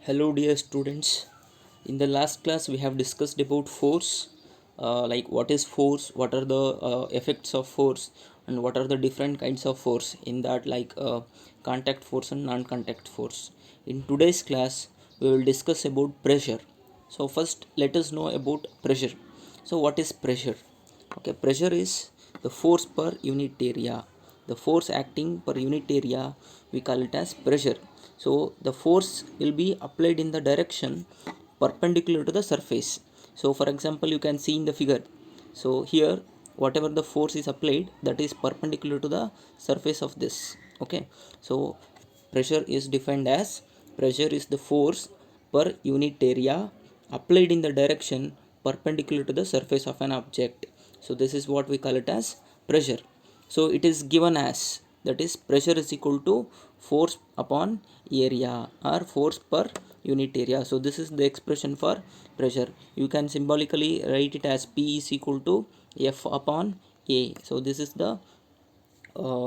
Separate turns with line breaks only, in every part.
Hello, dear students. In the last class, we have discussed about force, like what is force, what are the effects of force, and what are the different kinds of force. In that, contact force and non-contact force. In today's class, we will discuss about pressure. So first, let us know about pressure. So what is pressure? Okay, pressure is the force per unit area. The force acting per unit area, we call it as pressure. So the force will be applied in the direction perpendicular to the surface. So for example, you can see in the figure. So here, whatever the force is applied, that is perpendicular to the surface of this. Okay, so pressure is defined as pressure is the force per unit area applied in the direction perpendicular to the surface of an object. So this is what we call it as pressure. So it is given as, that is, pressure is equal to force upon area or force per unit area. So this is the expression for pressure. You can symbolically write it as P is equal to F upon A. So this is the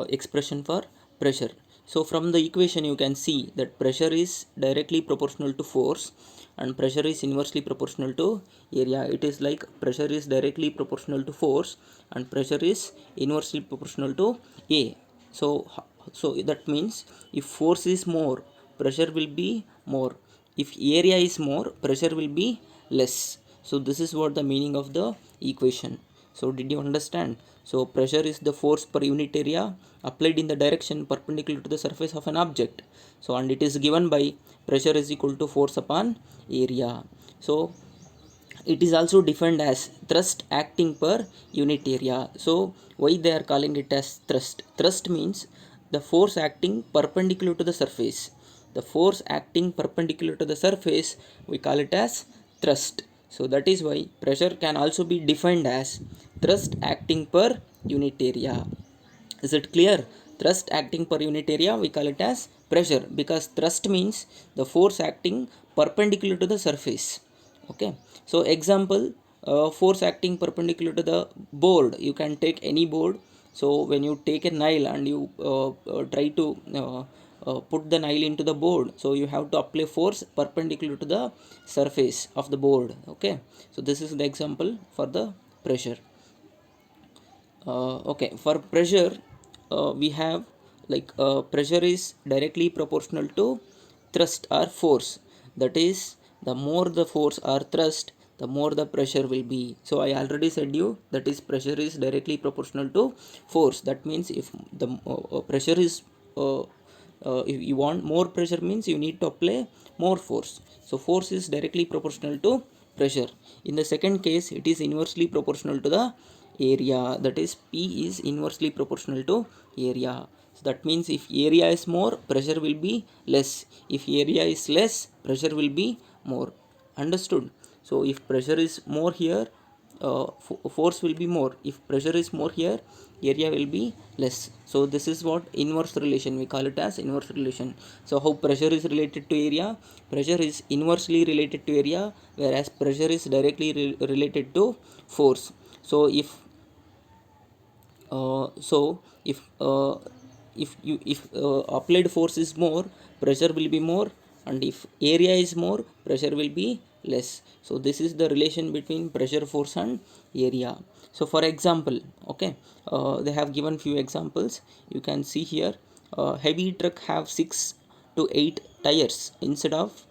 expression for pressure. So from the equation you can see that pressure is directly proportional to force and pressure is inversely proportional to area. It is like pressure is directly proportional to force and pressure is inversely proportional to A. So that means if force is more, pressure will be more. If area is more, pressure will be less. So this is what the meaning of the equation. So did you understand? So pressure is the force per unit area applied in the direction perpendicular to the surface of an object. So and it is given by pressure is equal to force upon area. So it is also defined as thrust acting per unit area. So why they are calling it as thrust? Thrust means the force acting perpendicular to the surface. The force acting perpendicular to the surface, we call it as thrust. So that is why pressure can also be defined as thrust acting per unit area. Is it clear? Thrust acting per unit area, we call it as pressure, because thrust means the force acting perpendicular to the surface. Okay, so example, force acting perpendicular to the board, you can take any board. So when you take a nail and you try to put the nail into the board, so you have to apply force perpendicular to the surface of the board. Okay, so this is the example for the pressure. Okay, for pressure, we have pressure is directly proportional to thrust or force. That is, the more the force or thrust, the more the pressure will be. So I already said you, that is, pressure is directly proportional to force. That means if the pressure is if you want more pressure, means you need to apply more force. So force is directly proportional to pressure. In the second case, it is inversely proportional to the area. That is, P is inversely proportional to area. So that means if area is more, pressure will be less. If area is less, pressure will be more. Understood? So if pressure is more here, force will be more. If pressure is more here, area will be less. So this is what inverse relation, we call it as inverse relation. So how pressure is related to area? Pressure is inversely related to area, whereas pressure is directly related to force. So uh, so if applied force is more, pressure will be more, and if area is more, pressure will be less. So this is the relation between pressure, force and area. So for example, okay, they have given few examples. You can see here, heavy truck have 6 to 8 tires instead of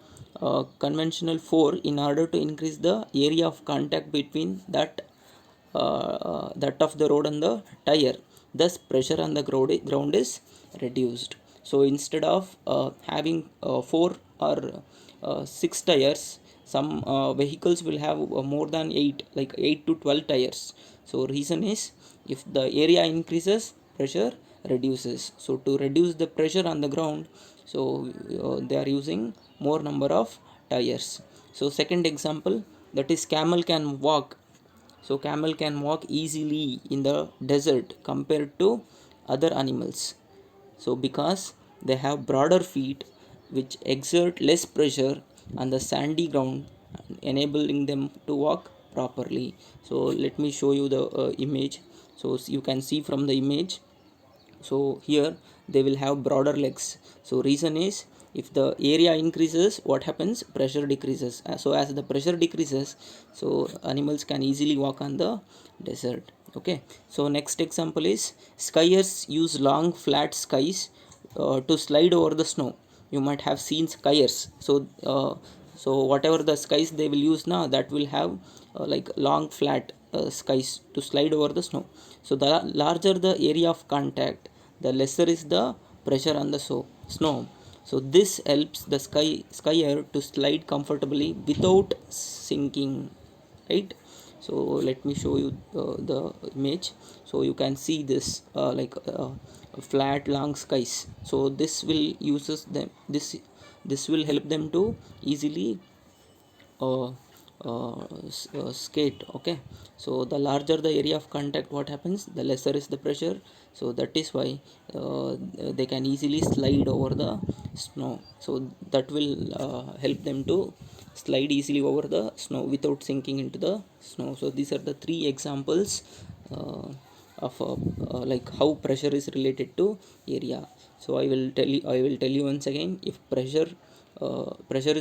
conventional 4, in order to increase the area of contact between that of the road and the tire. Thus pressure on the ground is reduced. So instead of having 4 or 6 tires, some vehicles will have more than 8, like 8 to 12 tires. So reason is, if the area increases, pressure reduces. So to reduce the pressure on the ground, so they are using more number of tires. So second example, that is, camel can walk. So camel can walk easily in the desert compared to other animals. So because they have broader feet which exert less pressure on the sandy ground, enabling them to walk properly. So let me show you the image. So you can see from the image. So here they will have broader legs. So reason is, If the area increases, what happens? Pressure decreases. So as the pressure decreases, so animals can easily walk on the desert. Okay, so next example is skiers use long flat skies to slide over the snow. You might have seen skiers. So whatever the skies they will use now, that will have like long flat skies to slide over the snow. So the larger the area of contact, the lesser is the pressure on the snow. So this helps the skier to slide comfortably without sinking, right? So let me show you the image. So you can see this flat long skies. So this will uses them this will help them to easily uh, skate. Okay, so the larger the area of contact, what happens? The lesser is the pressure. So that is why they can easily slide over the snow. So that will help them to slide easily over the snow without sinking into the snow. So these are the three examples of like how pressure is related to area. So I will tell you once again. If pressure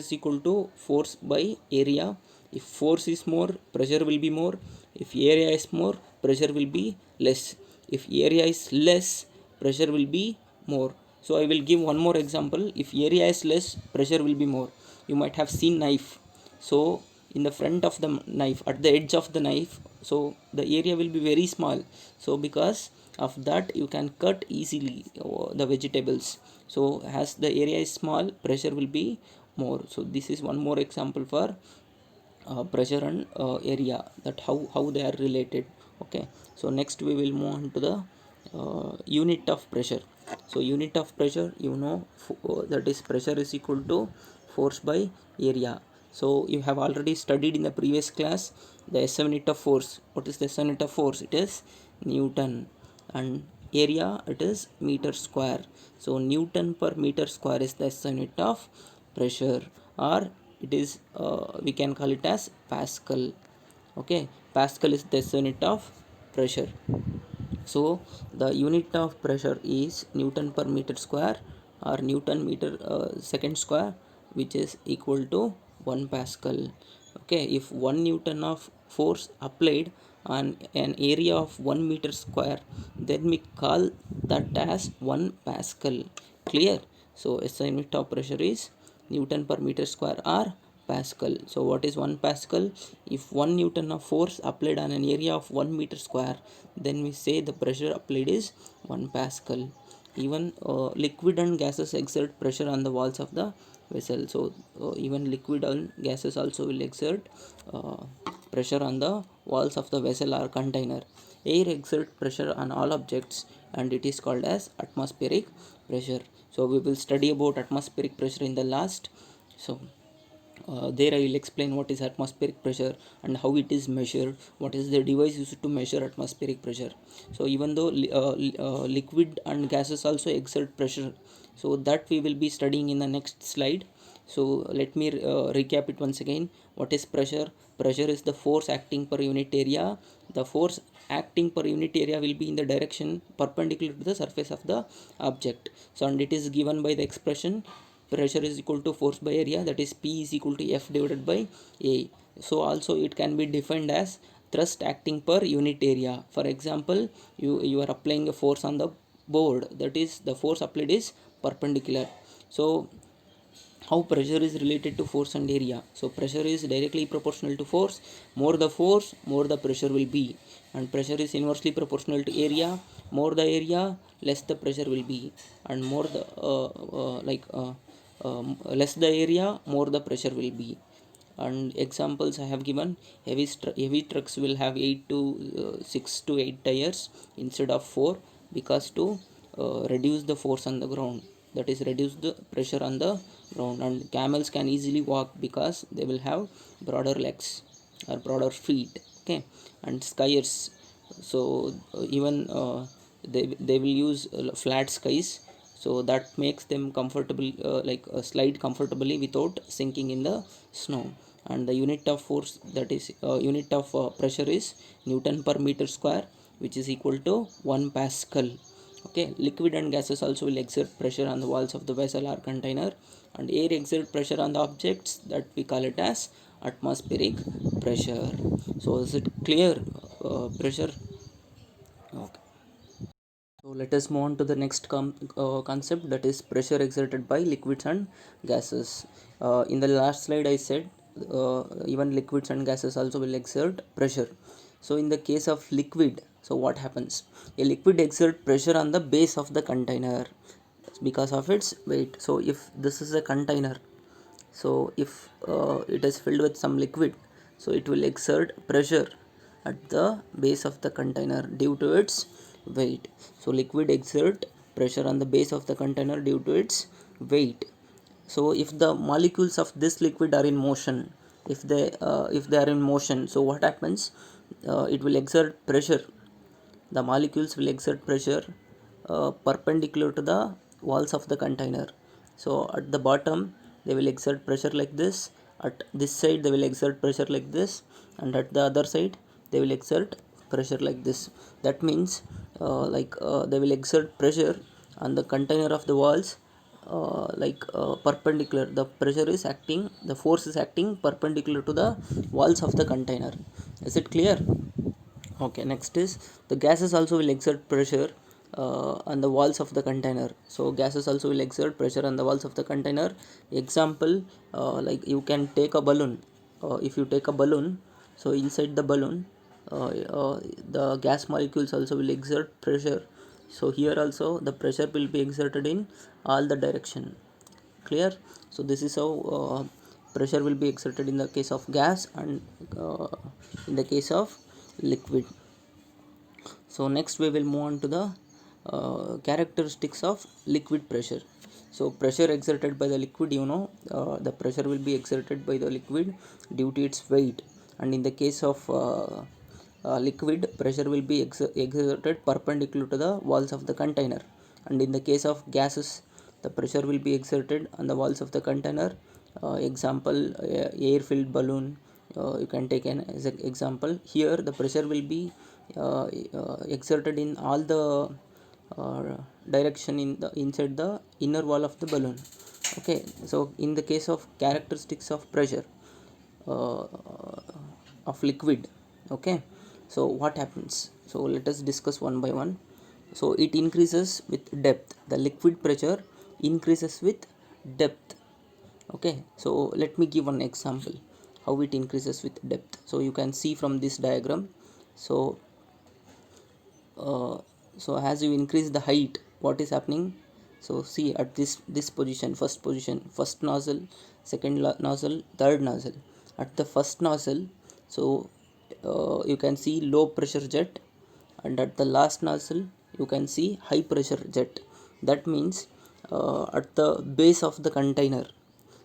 is equal to force by area. If force is more, pressure will be more. If area is more, pressure will be less. If area is less, pressure will be more. So I will give one more example. If area is less, pressure will be more. You might have seen knife. So in the front of the knife, at the edge of the knife, so the area will be very small. So because of that, you can cut easily the vegetables. So as the area is small, pressure will be more. So this is one more example for pressure and area, that how they are related. Okay, so next we will move on to the unit of pressure. So unit of pressure, that is pressure is equal to force by area. So you have already studied in the previous class the SI unit of force. What is the SI unit of force? It is Newton. And area, it is meter square. So Newton per meter square is the SI unit of pressure, or it is we can call it as Pascal. Okay, Pascal is the SI unit of pressure. So the unit of pressure is Newton per meter square, or Newton meter second square, which is equal to 1 Pascal. Okay, if 1 Newton of force applied on an area of 1 meter square, then we call that as 1 Pascal. Clear? So SI unit of pressure is Newton per meter square or Pascal. So what is 1 Pascal? If 1 Newton of force applied on an area of 1 meter square, then we say the pressure applied is 1 Pascal. Even liquid and gases exert pressure on the walls of the vessel. So even liquid and gases also will exert uh, pressure on the walls of the vessel or container. Air exert pressure on all objects, and it is called as atmospheric pressure. So we will study about atmospheric pressure in the last. So there I will explain what is atmospheric pressure and how it is measured, what is the device used to measure atmospheric pressure. So even though liquid and gases also exert pressure, so that we will be studying in the next slide. So let me recap it once again. What is pressure? Pressure is the force acting per unit area. The force acting per unit area will be in the direction perpendicular to the surface of the object. So and it is given by the expression pressure is equal to force by area, that is P is equal to F divided by A. So also it can be defined as thrust acting per unit area. For example, you are applying a force on the board, that is the force applied is perpendicular. So how pressure is related to force and area? So pressure is directly proportional to force. More the force, more the pressure will be. And pressure is inversely proportional to area. More the area, less the pressure will be. And more the less the area, more the pressure will be. And examples I have given: heavy trucks will have 6 to 8 tires instead of 4, because to reduce the force on the ground, that is reduce the pressure on the ground. And camels can easily walk because they will have broader legs or broader feet. Okay, and skiers, so even they will use flat skies, so that makes them comfortable, slide comfortably without sinking in the snow. And the unit of force, that is unit of pressure is Newton per meter square, which is equal to 1 Pascal. Okay, liquid and gases also will exert pressure on the walls of the vessel or container, and air exert pressure on the objects, that we call it as atmospheric pressure. So is it clear? Pressure. Okay. So let us move on to the next concept, that is pressure exerted by liquids and gases. In the last slide I said even liquids and gases also will exert pressure. So in the case of liquid, so what happens? A liquid exert pressure on the base of the container because of its weight. So if this is a container, so if it is filled with some liquid, so it will exert pressure at the base of the container due to its weight. So liquid exert pressure on the base of the container due to its weight. So if the molecules of this liquid are in motion, if they are in motion, so what happens? It will exert pressure. The molecules will exert pressure perpendicular to the walls of the container. So at the bottom they will exert pressure like this, at this side they will exert pressure like this, and at the other side they will exert pressure like this. That means they will exert pressure on the container of the walls perpendicular. The pressure is acting, the force is acting perpendicular to the walls of the container. Is it clear? Okay, next is the gases also will exert pressure on the walls of the container. So gases also will exert pressure on the walls of the container. Example, like you can take a balloon. If you take a balloon, so inside the balloon the gas molecules also will exert pressure. So here also the pressure will be exerted in all the direction. Clear? So this is how pressure will be exerted in the case of gas and in the case of liquid. So next we will move on to the characteristics of liquid pressure. So pressure exerted by the liquid, the pressure will be exerted by the liquid due to its weight, and in the case of liquid, pressure will be exerted perpendicular to the walls of the container, and in the case of gases, the pressure will be exerted on the walls of the container. Example, air filled balloon, you can take an as an example. Here the pressure will be exerted in all the direction in the inside the inner wall of the balloon. Okay, so in the case of characteristics of pressure uh, of liquid, okay, so what happens? So let us discuss one by one. So it increases with depth. The liquid pressure increases with depth. Okay, so let me give one example how it increases with depth. So you can see from this diagram. So uh, so as you increase the height, what is happening? So see at this position, first nozzle, second nozzle, third nozzle. At the first nozzle, so you can see low pressure jet, and at the last nozzle you can see high pressure jet. That means at the base of the container,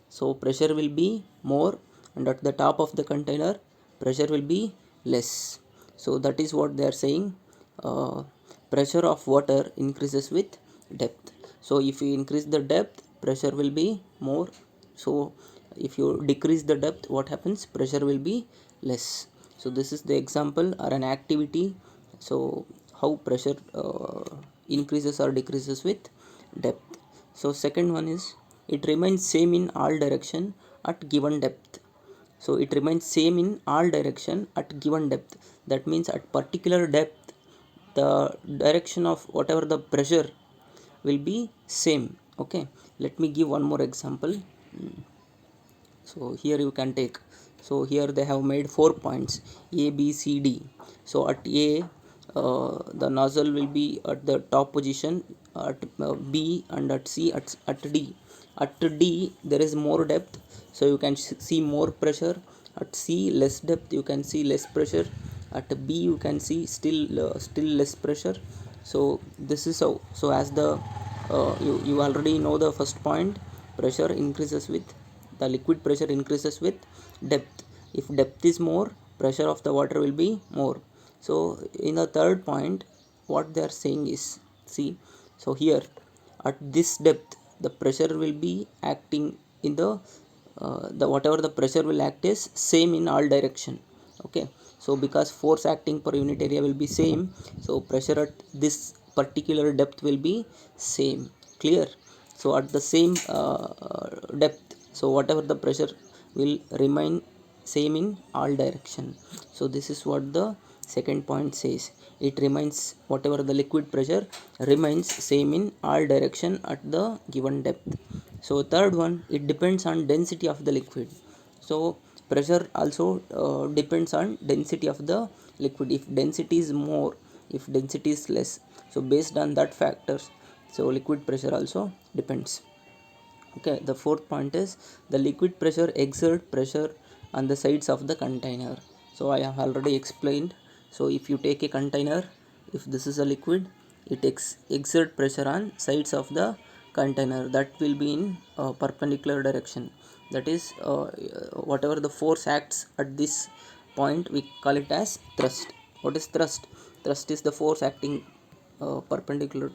so pressure will be more, and at the top of the container pressure will be less. So that is what they are saying. uh, Pressure of water increases with depth. So if you increase the depth, pressure will be more. So if you decrease the depth, what happens? Pressure will be less. So this is the example or an activity. So how pressure increases or decreases with depth. So second one is, it remains same in all direction at given depth. So it remains same in all direction at given depth. That means at particular depth, the direction of whatever the pressure will be same. Okay, let me give one more example. So here you can take, so here they have made 4 points a b c d. So at a, the nozzle will be at the top position, at b and at c, at d. At d there is more depth, so you can see more pressure. At c less depth, you can see less pressure. At b you can see still less pressure. So this is how. So as the you already know the first point, pressure increases with, the liquid pressure increases with depth. If depth is more, pressure of the water will be more. So in the third point, what they are saying is, see, so here at this depth the pressure will be acting in the whatever the pressure will act is same in all direction. Okay, so because force acting per unit area will be same, so pressure at this particular depth will be same. Clear? So at the same depth, so whatever the pressure will remain same in all direction. So this is what the second point says. It remains, whatever the liquid pressure remains same in all direction at the given depth. So third one, it depends on density of the liquid. So pressure also depends on density of the liquid. If density is more, if density is less, so based on that factors, so liquid pressure also depends. Okay, the fourth point is the liquid pressure exert pressure on the sides of the container. So I have already explained. So if you take a container, if this is a liquid, it exert pressure on sides of the container, that will be in perpendicular direction. That is whatever the force acts at this point, we call it as thrust. What is thrust? Thrust is the force acting perpendicular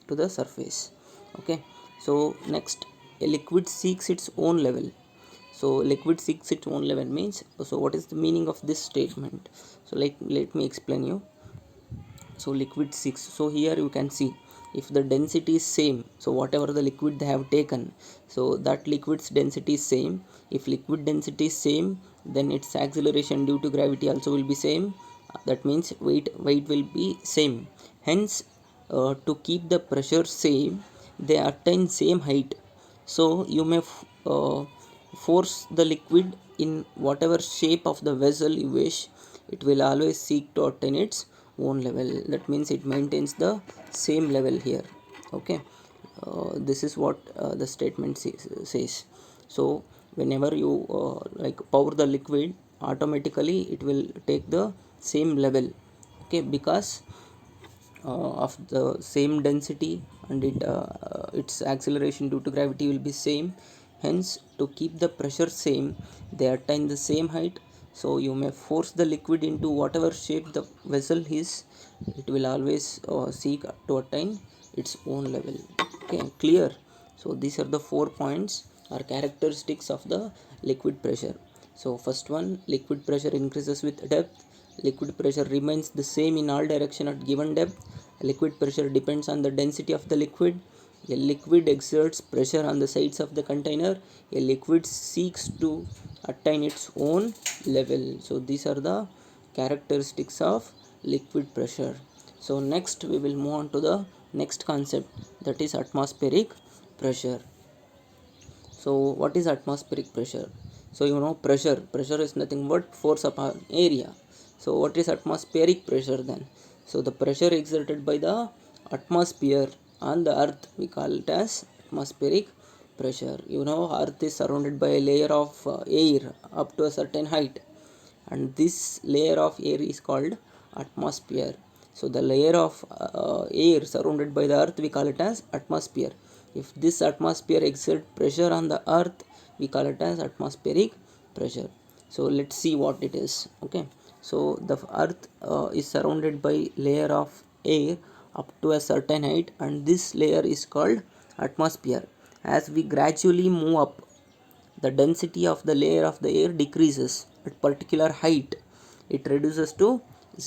to the surface. Okay, so next, a liquid seeks its own level. So liquid seeks its own level means, so what is the meaning of this statement? So like, let me explain you. So liquid seeks, so here you can see, if the density is same, so whatever the liquid they have taken, so that liquid's density is same. If liquid density is same, then its acceleration due to gravity also will be same. That means weight will be same. Hence, to keep the pressure same, they attain same height. So you may force the liquid in whatever shape of the vessel you wish, it will always seek to attain its own level. That means it maintains the same level here. Okay, this is what the statement says. So whenever you like pour the liquid, automatically it will take the same level. Okay, because of the same density, and its acceleration due to gravity will be same. Hence, to keep the pressure same, they attain the same height. So you may force the liquid into whatever shape the vessel is, it will always seek to attain its own level. Okay, clear? So these are the 4 points or characteristics of the liquid pressure. So first one, liquid pressure increases with depth. Liquid pressure remains the same in all direction at given depth. Liquid pressure depends on the density of the liquid. A liquid exerts pressure on the sides of the container. A liquid seeks to attain its own level. So these are the characteristics of liquid pressure. So next we will move on to the next concept, that is atmospheric pressure. So what is atmospheric pressure? So you know, pressure is nothing but force upon area. So what is atmospheric pressure then? So the pressure exerted by the atmosphere on the earth, we call it as atmospheric pressure. You know, earth is surrounded by a layer of air up to a certain height, and this layer of air is called atmosphere. So the layer of air surrounded by the earth, we call it as atmosphere. If this atmosphere exert pressure on the earth, we call it as atmospheric pressure. So let's see what it is. Okay, so the earth is surrounded by layer of air up to a certain height, and this layer is called atmosphere. As we gradually move up, the density of the layer of the air decreases at particular height. It reduces to